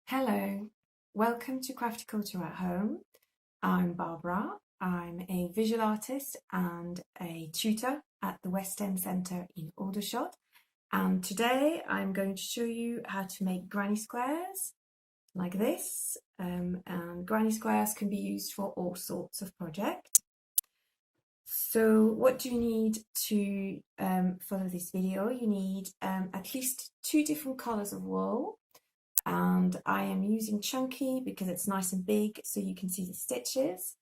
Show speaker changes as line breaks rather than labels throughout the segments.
Hello, welcome to Crafty Culture at Home. I'm Barbara. I'm a visual artist and a tutor at the West End Centre in Aldershot. And today I'm going to show you how to make granny squares like this. And granny squares can be used for all sorts of projects. So what do you need to follow this video? You need at least 2 different colours of wool. And I am using chunky because it's nice and big so you can see the stitches.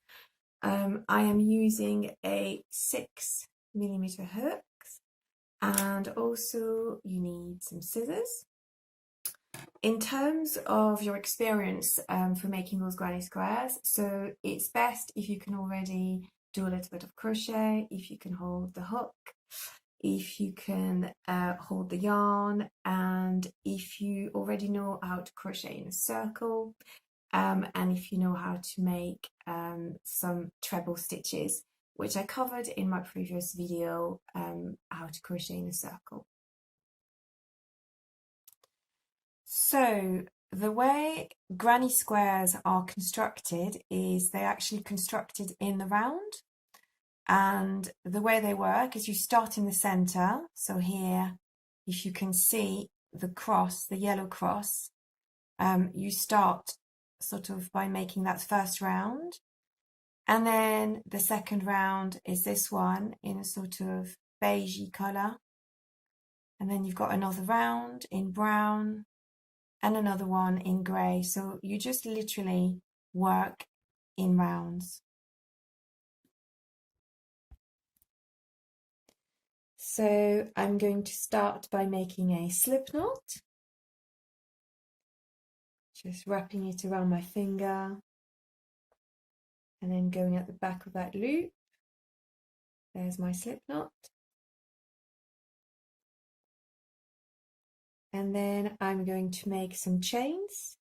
I am using a 6mm hook, and also you need some scissors. In terms of your experience for making those granny squares, so it's best if you can already do a little bit of crochet, if you can hold the hook, if you can hold the yarn, and if you already know how to crochet in a circle, and if you know how to make some treble stitches, which I covered in my previous video, how to crochet in a circle. So the way granny squares are constructed is they're actually constructed in the round. And the way they work is you start in the center. So here, if you can see the cross, the yellow cross, you start sort of by making that first round. And then the second round is this one in a sort of beigey color. And then you've got another round in brown and another one in gray. So you just literally work in rounds. So I'm going to start by making a slip knot, just wrapping it around my finger and then going at the back of that loop. There's my slip knot. And then I'm going to make some chains,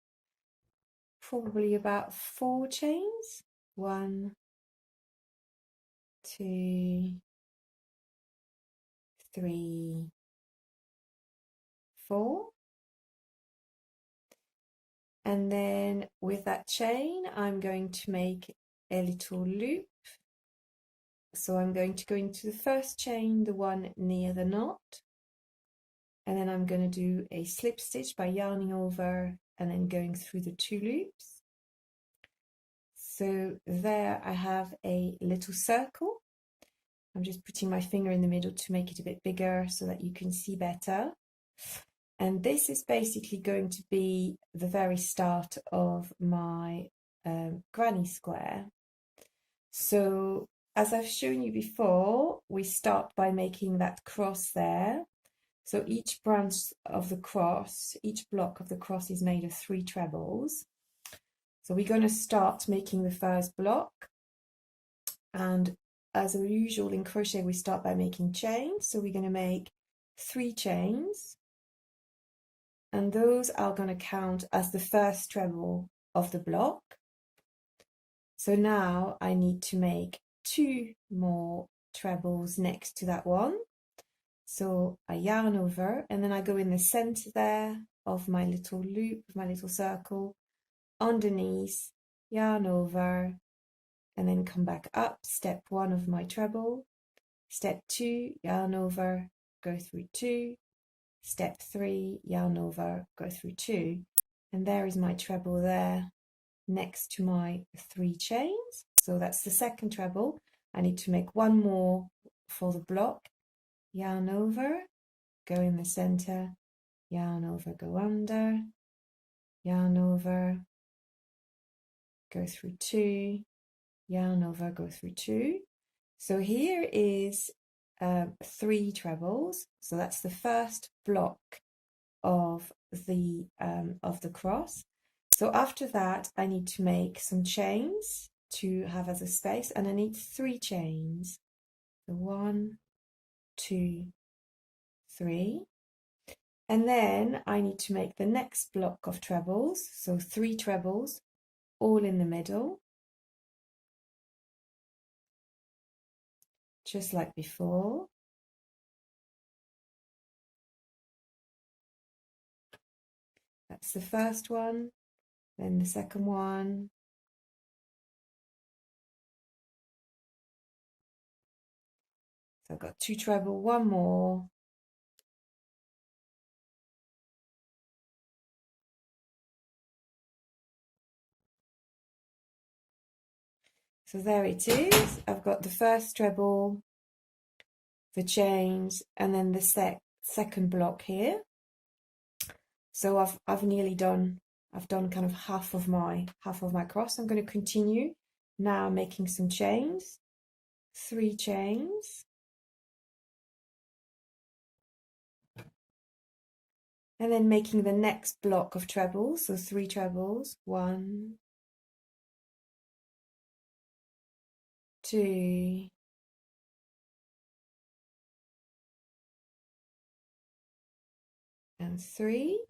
probably about 4 chains. 1, 2, 3, 4. And then with that chain, I'm going to make a little loop. So I'm going to go into the first chain, the one near the knot. And then I'm going to do a slip stitch by yarning over and then going through the 2 loops. So there I have a little circle. I'm just putting my finger in the middle to make it a bit bigger so that you can see better. And this is basically going to be the very start of my granny square. So as I've shown you before, we start by making that cross there. So each branch of the cross, each block of the cross is made of 3 trebles. So we're going to start making the first block. And as usual in crochet, we start by making chains. So we're going to make 3 chains. And those are going to count as the first treble of the block. So now I need to make 2 more trebles next to that one. So I yarn over and then I go in the center there of my little loop, my little circle, underneath, yarn over, and then come back up, step 1 of my treble, step 2, yarn over, go through 2, step 3, yarn over, go through 2, and there is my treble there next to my 3 chains. So that's the second treble. I need to make 1 more for the block, yarn over, go in the center, yarn over, go under, yarn over, go through 2, yarn over, go through 2. So here is 3 trebles. So that's the first block of the cross. So after that, I need to make some chains to have as a space, and I need 3 chains. So 1, 2, 3. And then I need to make the next block of trebles, so 3 trebles, all in the middle, just like before. That's the first one, then the second one, so I've got 2 treble, 1 more, so there it is. I've got the first treble, the chains, and then the second block here. So I've nearly done, I've done kind of half of my cross. I'm going to continue now making some chains, 3 chains, and then making the next block of trebles, so 3 trebles, 1, 2, and 3.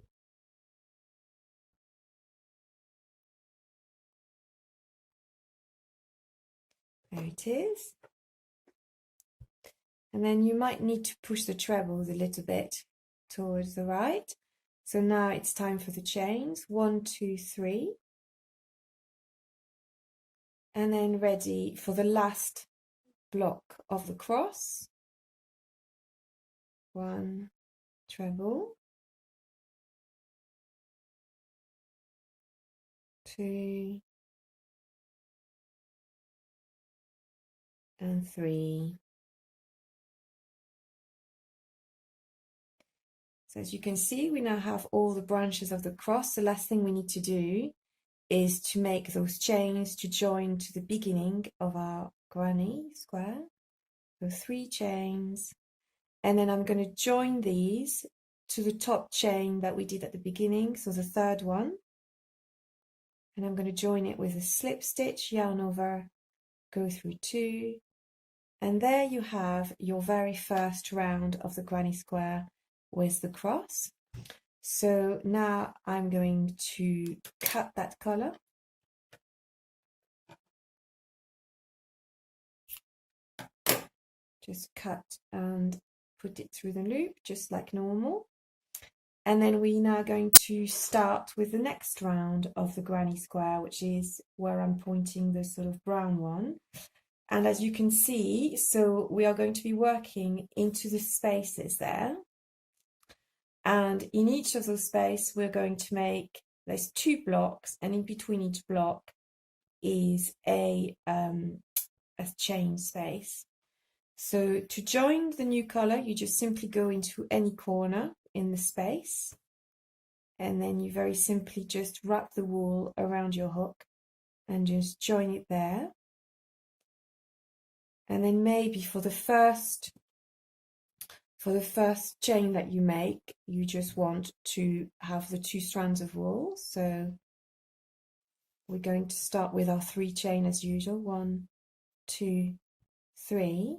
There it is. And then you might need to push the trebles a little bit towards the right. So now it's time for the chains, 1, 2, 3. And then ready for the last block of the cross. 1 treble, 2, and 3. So as you can see, we now have all the branches of the cross. The last thing we need to do is to make those chains to join to the beginning of our granny square. So 3 chains, and then I'm going to join these to the top chain that we did at the beginning, so the third one, and I'm going to join it with a slip stitch, yarn over, go through 2, and there you have your very first round of the granny square with the cross. So now I'm going to cut that colour. Just cut and put it through the loop, just like normal. And then we're now going to start with the next round of the granny square, which is where I'm pointing the sort of brown one. And as you can see, so we are going to be working into the spaces there. And in each of those spaces, we're going to make, there's 2 blocks, and in between each block is a chain space. So to join the new color, you just simply go into any corner in the space, and then you very simply just wrap the wool around your hook and just join it there. And then maybe for the first chain that you make, you just want to have the 2 strands of wool. So we're going to start with our 3 chain as usual, 1, 2, 3,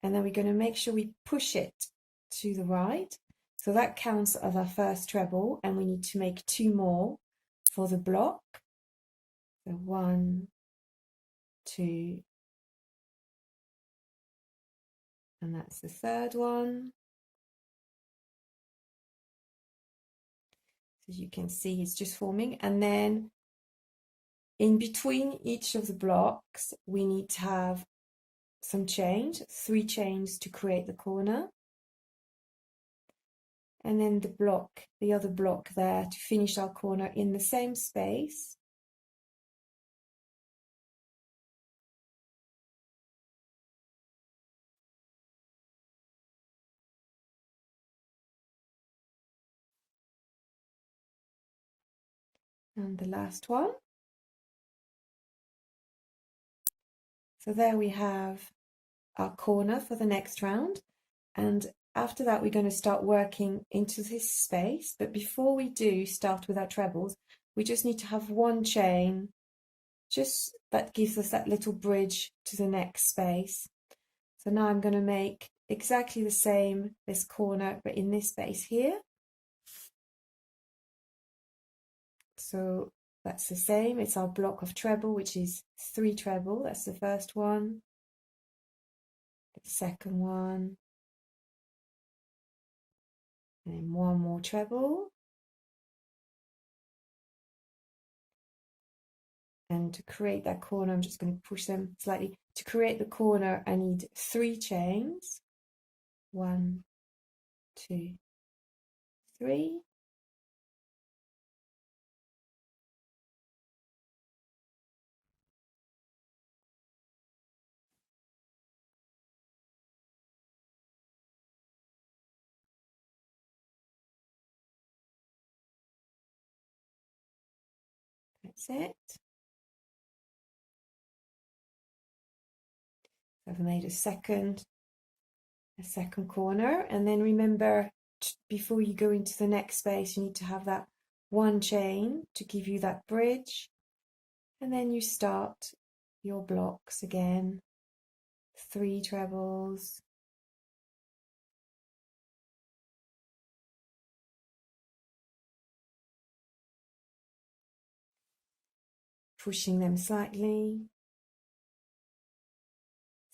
and then we're going to make sure we push it to the right. So that counts as our first treble, and we need to make 2 more for the block. So 1, 2, and that's the third one. As you can see, it's just forming, and then in between each of the blocks, we need to have some chains, 3 chains to create the corner. And then the other block there to finish our corner in the same space. And the last one. So there we have our corner for the next round. And after that, we're going to start working into this space. But before we do start with our trebles, we just need to have 1 chain, just that gives us that little bridge to the next space. So now I'm going to make exactly the same, this corner, but in this space here. So that's the same, it's our block of treble, which is 3 treble, that's the first one, the second one, and then 1 more treble, And to create that corner, I'm just going to push them slightly. To create the corner, I need 3 chains. 1, 2, 3. That's it. I've made a second corner, and then remember, before you go into the next space, you need to have that 1 chain to give you that bridge, and then you start your blocks again. 3 trebles, pushing them slightly,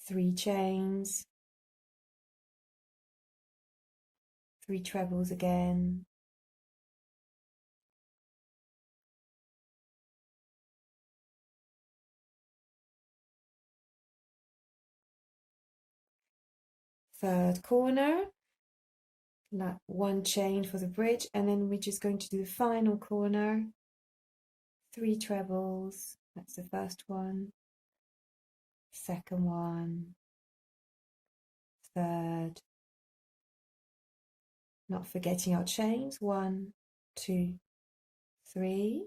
3 chains, 3 trebles again, third corner, that 1 chain for the bridge, and then we're just going to do the final corner, 3 trebles, that's the first one, second one, third, not forgetting our chains, 1, 2, 3,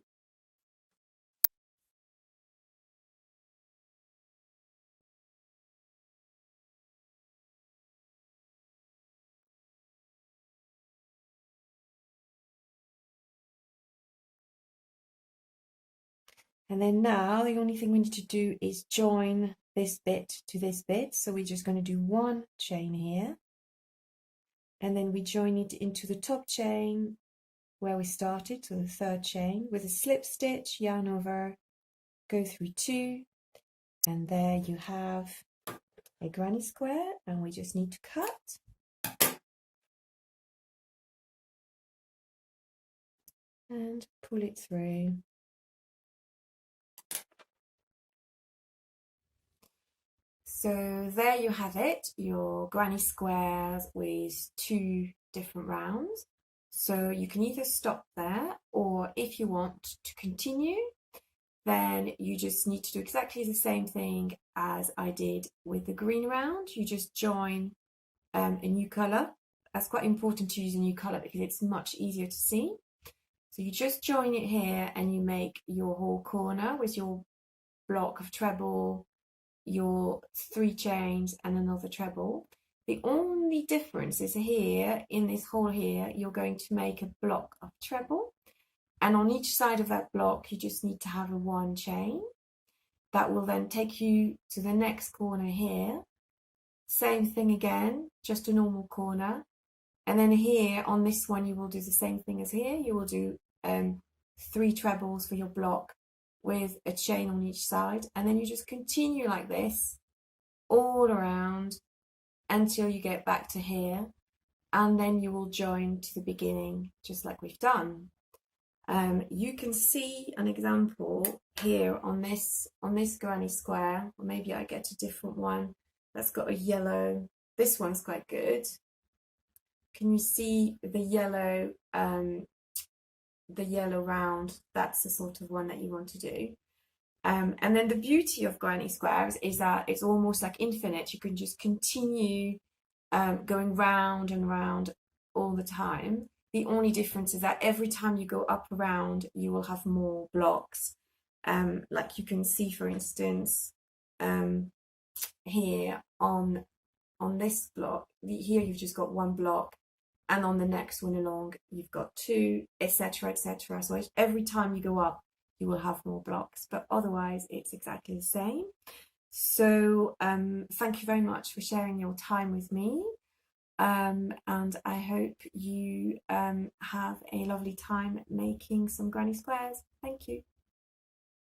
and then now the only thing we need to do is join this bit to this bit, so we're just going to do 1 chain here, and then we join it into the top chain where we started, so the third chain, with a slip stitch, yarn over, go through 2, and there you have a granny square, and we just need to cut and pull it through. So there you have it, your granny squares with 2 different rounds. So you can either stop there, or if you want to continue, then you just need to do exactly the same thing as I did with the green round. You just join a new colour. That's quite important to use a new colour because it's much easier to see. So you just join it here and you make your whole corner with your block of treble, your 3 chains and another treble. The only difference is here, in this hole here, you're going to make a block of treble, and on each side of that block you just need to have a 1 chain. That will then take you to the next corner here. Same thing again, just a normal corner. And then here on this one you will do the same thing as here. You will do 3 trebles for your block with a chain on each side, and then you just continue like this all around until you get back to here, and then you will join to the beginning just like we've done. You can see an example here on this granny square, or maybe I get a different one that's got a yellow. This one's quite good. Can you see the yellow round? That's the sort of one that you want to do. And then the beauty of granny squares is that it's almost like infinite. You can just continue going round and round all the time. The only difference is that every time you go up around, you will have more blocks. Like you can see, for instance, here on this block, here you've just got 1 block, and on the next one along you've got 2, etc., etc. So every time you go up you will have more blocks, but otherwise it's exactly the same. So thank you very much for sharing your time with me, and I hope you have a lovely time making some granny squares. Thank you.